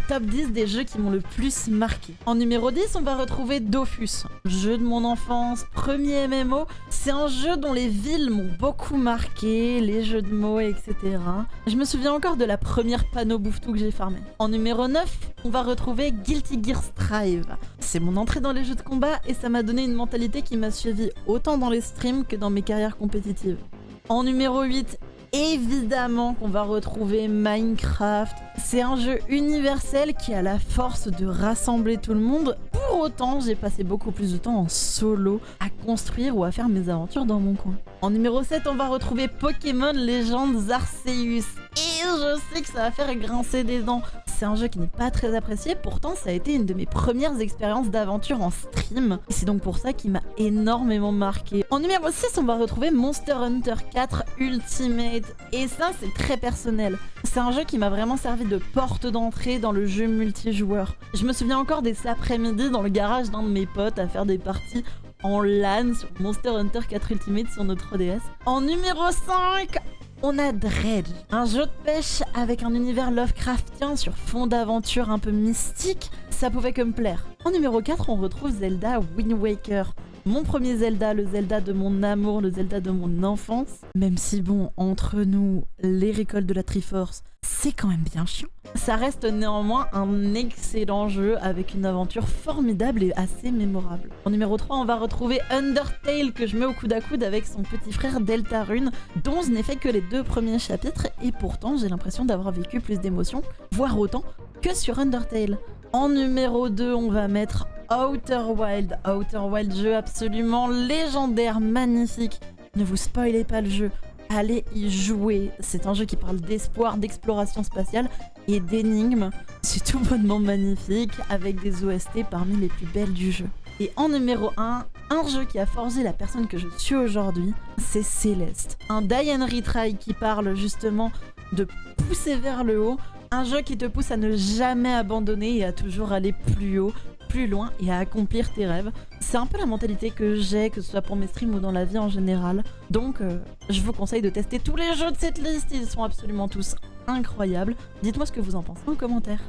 top 10 des jeux qui m'ont le plus marqué. En numéro 10, on va retrouver Dofus, jeu de mon enfance, premier MMO. C'est un jeu dont les villes m'ont beaucoup marqué, les jeux de mots, etc. Je me souviens encore de la première panneau bouffe-tout que j'ai farmé. En numéro 9, on va retrouver Guilty Gear Strive. C'est mon entrée dans les jeux de combat et ça m'a donné une mentalité qui m'a suivi autant dans les streams que dans mes carrières compétitives. En numéro 8, évidemment qu'on va retrouver Minecraft. C'est un jeu universel qui a la force de rassembler tout le monde. Pour autant, j'ai passé beaucoup plus de temps en solo à construire ou à faire mes aventures dans mon coin. En numéro 7, on va retrouver Pokémon Legends Arceus. Et je sais que ça va faire grincer des dents. C'est un jeu qui n'est pas très apprécié, pourtant ça a été une de mes premières expériences d'aventure en stream. Et c'est donc pour ça qu'il m'a énormément marqué. En numéro 6, on va retrouver Monster Hunter 4 Ultimate. Et ça, c'est très personnel. C'est un jeu qui m'a vraiment servi de porte d'entrée dans le jeu multijoueur. Je me souviens encore des après-midi dans le garage d'un de mes potes à faire des parties en LAN sur Monster Hunter 4 Ultimate sur notre 3DS. En numéro 5, on a Dredge, un jeu de pêche avec un univers Lovecraftien sur fond d'aventure un peu mystique. Ça pouvait que me plaire. En numéro 4, on retrouve Zelda Wind Waker. Mon premier Zelda, le Zelda de mon amour, le Zelda de mon enfance. Même si bon, entre nous, les récoltes de la Triforce, c'est quand même bien chiant. Ça reste néanmoins un excellent jeu avec une aventure formidable et assez mémorable. En numéro 3, on va retrouver Undertale que je mets au coude à coude avec son petit frère Deltarune, dont je n'ai fait que les 2 premiers chapitres et pourtant j'ai l'impression d'avoir vécu plus d'émotions, voire autant, que sur Undertale. En numéro 2, on va mettre Outer Wild. Outer Wild, jeu absolument légendaire, magnifique. Ne vous spoilez pas le jeu. Allez y jouer. C'est un jeu qui parle d'espoir, d'exploration spatiale et d'énigmes. C'est tout bonnement magnifique avec des OST parmi les plus belles du jeu. Et en numéro 1, un jeu qui a forgé la personne que je suis aujourd'hui, c'est Céleste. Un die and retry qui parle justement de pousser vers le haut. Un jeu qui te pousse à ne jamais abandonner et à toujours aller plus haut, plus loin et à accomplir tes rêves. C'est un peu la mentalité que j'ai, que ce soit pour mes streams ou dans la vie en général. Donc je vous conseille de tester tous les jeux de cette liste, ils sont absolument tous incroyables. Dites-moi ce que vous en pensez en commentaire.